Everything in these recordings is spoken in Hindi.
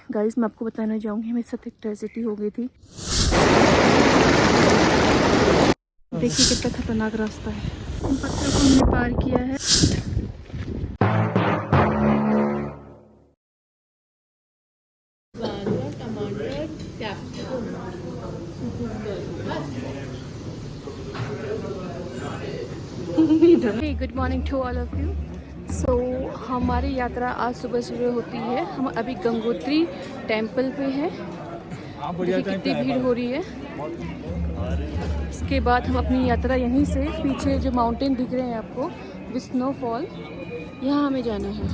गाइस मैं आपको बताना चाहूँगी मेरे साथ एक ट्रेजेडी हो गई थी। देखिए कितना खतरनाक रास्ता है। इन पत्थरों को हमने पार किया है। टमाटर, good morning to all of you. So हमारी यात्रा आज सुबह शुरू होती है। हम अभी गंगोत्री टेम्पल पे हैं। देखिए कितनी भीड़ हो रही है। इसके बाद हम अपनी यात्रा यहीं से, पीछे जो माउंटेन दिख रहे हैं आपको, विष्णु फॉल, यहाँ हमें जाना है।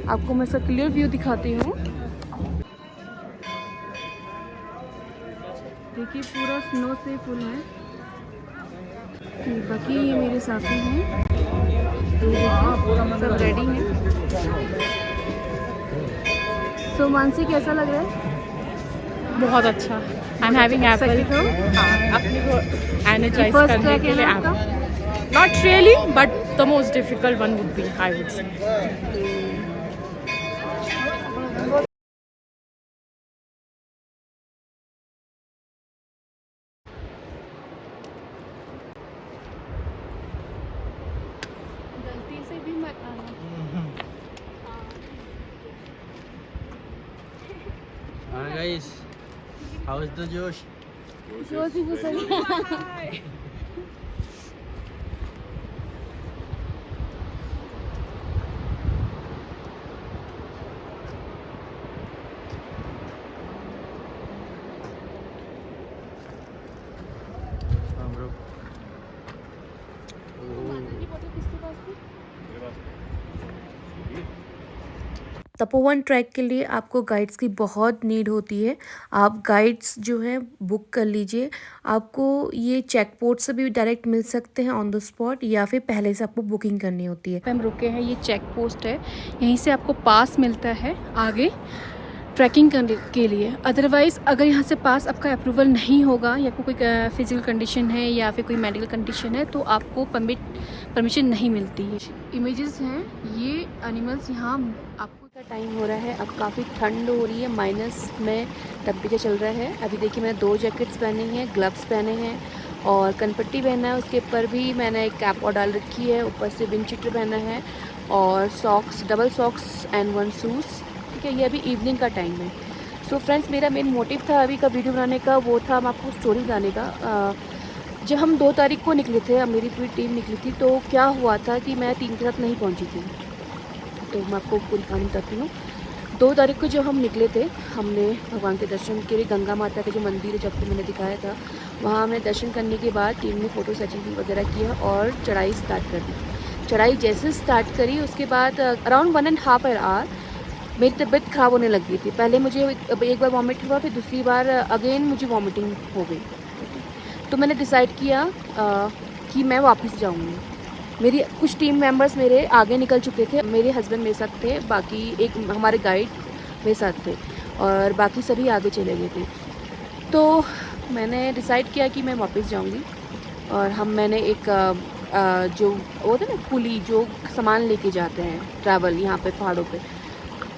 आपको मैं इसका क्लियर व्यू दिखाती हूँ। देखिए पूरा स्नो से फुल है। बाकी ये मेरे साथी हैं, सब रेडी हैं। सो मानसी कैसा लग रहा है? बहुत अच्छा। आई एम हैविंग एप्पल अपने को एनर्जाइज करने के लिए। Not really but the most difficult one would be, I would say. गलती से भी मत आना। Guys, how is the Josh? जोश ही घुस गया। Bro. तपोवन ट्रैक के लिए आपको गाइड्स की बहुत नीड होती है। आप गाइड्स जो है बुक कर लीजिए। आपको ये चेक पोस्ट से भी डायरेक्ट मिल सकते हैं ऑन द स्पॉट, या फिर पहले से आपको बुकिंग करनी होती है। हम रुके हैं, ये चेक पोस्ट है। यहीं से आपको पास मिलता है आगे ट्रैकिंग करने के लिए। अदरवाइज़ अगर यहाँ से पास आपका अप्रूवल नहीं होगा, या कोई फिजिकल कंडीशन है या फिर कोई मेडिकल कंडीशन है, तो आपको परमिशन नहीं मिलती है। इमेजेस हैं ये एनिमल्स। यहाँ आपको का टाइम हो रहा है, अब काफ़ी ठंड हो रही है, माइनस में टेम्परेचर चल रहा है। अभी देखिए मैंने 2 जैकेट्स पहने हैं, ग्लव्स पहने हैं और कनपट्टी पहना है। उसके ऊपर भी मैंने एक कैप और डाल रखी है, ऊपर से विंड शीटर पहना है और socks, double socks and 1 shoes. ठीक है, ये अभी इवनिंग का टाइम है। सो फ्रेंड्स, मेरा मेन मोटिव था अभी का वीडियो बनाने का, वो था हम आपको स्टोरी बताने का। जब हम 2 तारीख को निकले थे, अब मेरी पूरी टीम निकली थी, तो क्या हुआ था कि मैं टीम के साथ नहीं पहुंची थी। तो मैं आपको पूरी कहानी बताती हूँ। 2 तारीख को जब हम निकले थे, हमने भगवान के दर्शन के लिए गंगा माता के जो मंदिर है, जब मैंने दिखाया था, वहाँ हमने दर्शन करने के बाद टीम ने फ़ोटो सेशन वगैरह किया और चढ़ाई स्टार्ट कर दी। चढ़ाई जैसे स्टार्ट करी, उसके बाद अराउंड 1.5 आवर मेरी तबीयत ख़राब होने लगी थी। पहले मुझे एक बार वॉमिट हुआ, फिर दूसरी बार अगेन मुझे वॉमिटिंग हो गई। तो मैंने डिसाइड किया कि मैं वापस जाऊँगी। मेरी कुछ टीम मेंबर्स मेरे आगे निकल चुके थे, मेरे हस्बैंड मेरे साथ थे, बाकी एक हमारे गाइड मेरे साथ थे और बाकी सभी आगे चले गए थे। तो मैंने डिसाइड किया कि मैं वापस जाऊँगी। और मैंने एक जो वो होता है ना कुली, जो सामान लेके जाते हैं ट्रैवल यहाँ पे पहाड़ों पे,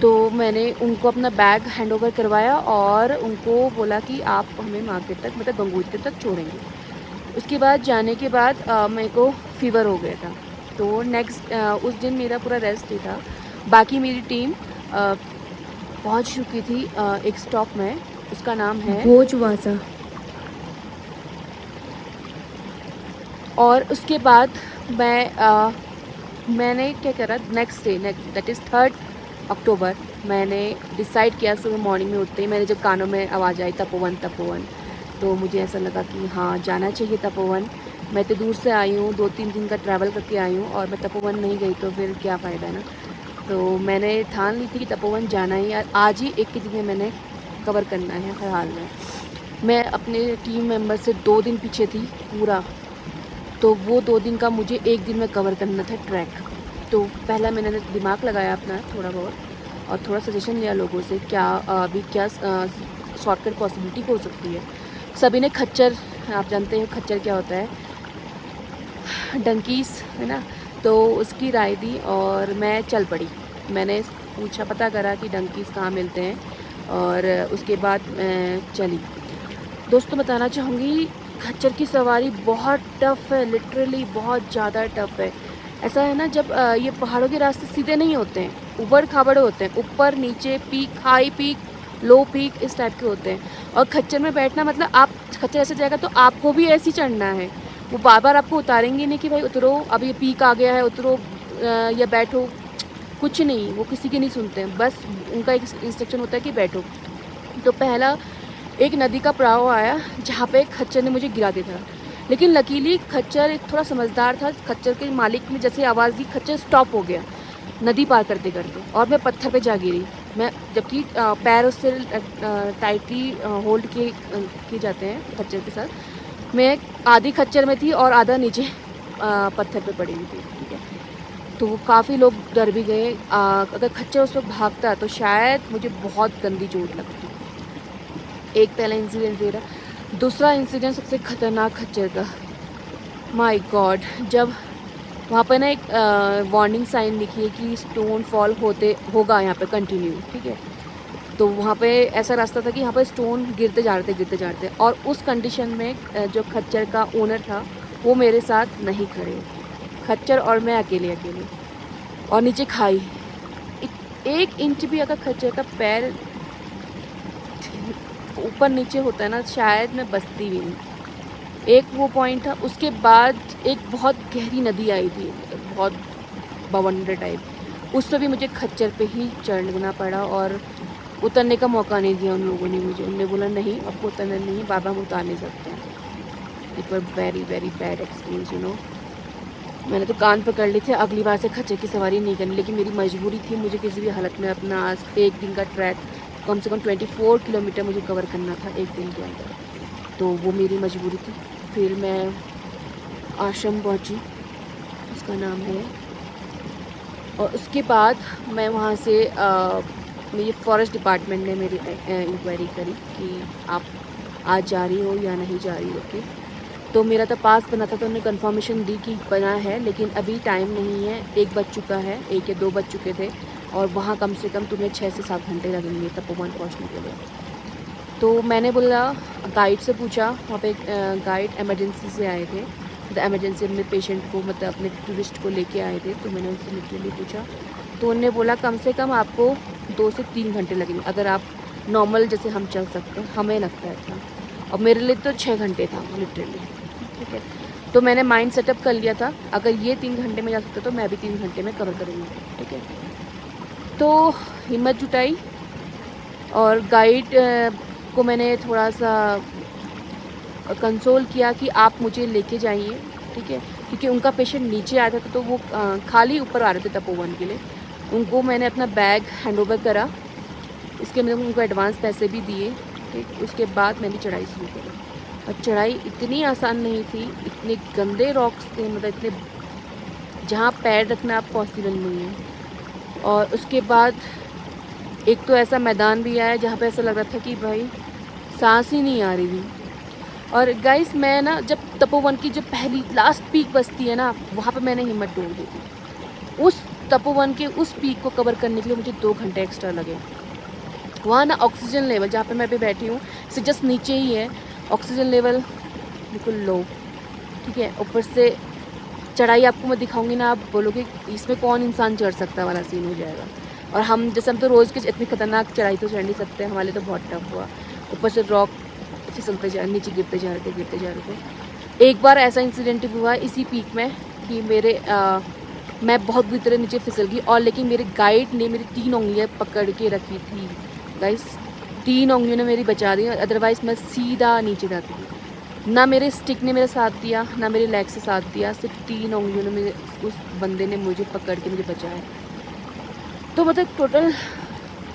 तो मैंने उनको अपना बैग हैंड ओवर करवाया और उनको बोला कि आप हमें मार्केट तक, मतलब गंगोत्री तक छोड़ेंगे। उसके बाद जाने के बाद मेरे को फीवर हो गया था। तो नेक्स्ट उस दिन मेरा पूरा रेस्ट ही था। बाकी मेरी टीम पहुंच चुकी थी एक स्टॉप में, उसका नाम है भोजवासा। और उसके बाद मैंने क्या करा, नेक्स्ट डे, दैट इज़ 3 अक्टूबर, मैंने डिसाइड किया सुबह मॉर्निंग में उठते ही मैंने जब कानों में आवाज़ आई तपोवन तपोवन, तो मुझे ऐसा लगा कि हाँ जाना चाहिए तपोवन। मैं तो दूर से आई हूँ, 2-3 दिन का ट्रैवल करके आई हूँ और मैं तपोवन नहीं गई तो फिर क्या फ़ायदा है ना। तो मैंने ठान ली थी कि तपोवन जाना ही, आज ही एक ही दिन में मैंने कवर करना है हर हाल में। मैं अपने टीम मेंबर से 2 दिन पीछे थी पूरा, तो वो 2 दिन का मुझे एक दिन में कवर करना था ट्रैक। तो पहला मैंने दिमाग लगाया अपना थोड़ा बहुत और थोड़ा सजेशन लिया लोगों से, क्या अभी क्या शॉर्टकट पॉसिबिलिटी हो सकती है। सभी ने खच्चर, आप जानते हैं खच्चर क्या होता है, डंकीस है ना, तो उसकी राय दी और मैं चल पड़ी। मैंने पूछा, पता करा कि डंकीस कहाँ मिलते हैं और उसके बाद चली। दोस्तों बताना चाहूँगी खच्चर की सवारी बहुत टफ़ है, लिटरली बहुत ज़्यादा टफ़ है। ऐसा है ना, जब ये पहाड़ों के रास्ते सीधे नहीं होते हैं, ऊबड़ खाबड़ होते हैं, ऊपर नीचे, पीक, हाई पीक, लो पीक, इस टाइप के होते हैं। और खच्चर में बैठना मतलब आप खच्चर ऐसे जाएगा तो आपको भी ऐसे ही चढ़ना है। वो बार बार आपको उतारेंगे नहीं कि भाई उतरो, अब ये पीक आ गया है, उतरो या बैठो, कुछ नहीं, वो किसी की नहीं सुनते हैं। बस उनका एक इंस्ट्रक्शन होता है कि बैठो। तो पहला एक नदी का प्रवाह आया जहाँ पे खच्चर ने मुझे गिरा दिया था, लेकिन लकीली खच्चर एक थोड़ा समझदार था। खच्चर के मालिक ने जैसे आवाज़ दी, खच्चर स्टॉप हो गया नदी पार करते करते, और मैं पत्थर पे जा गिरी। मैं जबकि पैर उससे टाइटली होल्ड किए जाते हैं खच्चर के साथ। मैं आधी खच्चर में थी और आधा नीचे पत्थर पे पड़ी हुई थी, ठीक है। तो काफ़ी लोग डर भी गए। अगर खच्चर उस वक्त भागता तो शायद मुझे बहुत गंदी चोट लगती। एक पहला इंसिडेंट ये रहा। दूसरा इंसिडेंट सबसे ख़तरनाक खच्चर का, माय गॉड, जब वहाँ पर ना एक वार्निंग साइन लिखी है कि स्टोन फॉल होगा यहाँ पे कंटिन्यू, ठीक है। तो वहाँ पे ऐसा रास्ता था कि यहाँ पर स्टोन गिरते जा रहे थे, और उस कंडीशन में जो खच्चर का ओनर था वो मेरे साथ नहीं खड़े, खच्चर और मैं अकेले, और नीचे खाई। 1 इंच भी अगर खच्चर का पैर ऊपर नीचे होता है ना, शायद मैं बचती भी नहीं। एक वो पॉइंट था। उसके बाद एक बहुत गहरी नदी आई थी, बहुत बवंडर टाइप, उस पर भी मुझे खच्चर पे ही चढ़ना पड़ा और उतरने का मौका नहीं दिया उन लोगों ने मुझे। उन्होंने बोला नहीं, आपको उतरना नहीं है, बाबा हम उतार नहीं सकते हैं। It was very very bad experience, you know. मैंने तो कान पकड़ ली थी अगली बार से खच्चर की सवारी नहीं करनी, लेकिन मेरी मजबूरी थी, मुझे किसी भी हालत में अपना आज 1 दिन का ट्रैक कम से कम 24 किलोमीटर मुझे कवर करना था 1 दिन के अंदर, तो वो मेरी मजबूरी थी। फिर मैं आश्रम पहुंची, उसका नाम है, और उसके बाद मैं वहाँ से मेरी फॉरेस्ट डिपार्टमेंट ने मेरी इंक्वायरी करी कि आप आज जा रही हो या नहीं जा रही हो, ओके। तो मेरा तो पास बना था, तो उन्होंने कंफर्मेशन दी कि बना है, लेकिन अभी टाइम नहीं है, 1 बज चुका है, 1 या 2 बज चुके थे, और वहाँ कम से कम तुम्हें 6 से 7 घंटे लगेंगे तपोवन पहुँचने के लिए। तो मैंने बोला, गाइड से पूछा, वहाँ पे गाइड इमरजेंसी से आए थे, तो इमरजेंसी अपने पेशेंट को, मतलब अपने टूरिस्ट को लेके आए थे, तो मैंने उनसे लिटरली पूछा, तो उन्होंने बोला कम से कम आपको 2 से 3 घंटे लगेंगे, अगर आप नॉर्मल जैसे हम चल सकते हैं, हमें लगता है इतना, और मेरे लिए तो 6 घंटे था लिटरली, ठीक है। तो मैंने माइंड सेटअप कर लिया था, अगर ये 3 घंटे में जा सकते तो मैं भी 3 घंटे में कवर करूँगी, ठीक है। तो हिम्मत जुटाई, और गाइड को मैंने थोड़ा सा कंसोल किया कि आप मुझे लेके जाइए, ठीक है, क्योंकि उनका पेशेंट नीचे आया था, तो वो खाली ऊपर आ रहे थे तपोवन के लिए। उनको मैंने अपना बैग हैंडओवर करा, इसके मैंने उनको एडवांस पैसे भी दिए, ठीक। उसके बाद मैंने चढ़ाई शुरू करी, और चढ़ाई इतनी आसान नहीं थी, इतने गंदे रॉक्स थे, मतलब इतने जहाँ पैर रखना आप पॉसिबल नहीं है। और उसके बाद एक तो ऐसा मैदान भी आया जहाँ पे ऐसा लग रहा था कि भाई सांस ही नहीं आ रही थी। और गाइस, मैं ना जब तपोवन की जो पहली लास्ट पीक बसती है ना, वहाँ पे मैंने हिम्मत तोड़ दी थी। उस तपोवन के उस पीक को कवर करने के लिए मुझे 2 घंटे एक्स्ट्रा लगे। वहाँ ना ऑक्सीजन लेवल, जहाँ पे मैं अभी बैठी हूँ, इससे जस्ट नीचे ही है, ऑक्सीजन लेवल बिल्कुल लो, ठीक है। ऊपर से चढ़ाई आपको मैं दिखाऊंगी ना, आप बोलोगे इसमें कौन इंसान चढ़ सकता वाला सीन हो जाएगा। और हम तो रोज़ के इतनी खतरनाक चढ़ाई तो चढ़ नहीं सकते, हमारे तो बहुत टफ हुआ। ऊपर से रॉक फिसलते जा, नीचे गिरते जा रहे थे। एक बार ऐसा इंसिडेंट हुआ इसी पीक में कि मैं बहुत बुरी तरह नीचे फिसल गई, और लेकिन मेरे गाइड ने मेरी 3 उंगलियाँ पकड़ के रखी थी गाइस, 3 उंगलियों ने मेरी बचा दी, अदरवाइज़ मैं सीधा नीचे जाती थी। ना मेरे स्टिक ने मेरा साथ दिया, ना मेरे लेग से साथ दिया, सिर्फ 3 उंगलियों ने मेरे, उस बंदे ने मुझे पकड़ के मुझे बचाया। तो मतलब टोटल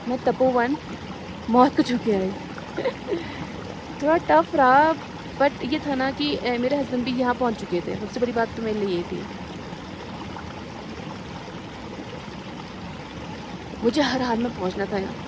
मैं तपोवन मौत को चुकी आई। थोड़ा टफ रहा, बट ये था ना कि मेरे हस्बैंड भी यहाँ पहुँच चुके थे, सबसे बड़ी बात तो मेरे लिए ये थी। मुझे हर हाल में पहुँचना था यहाँ।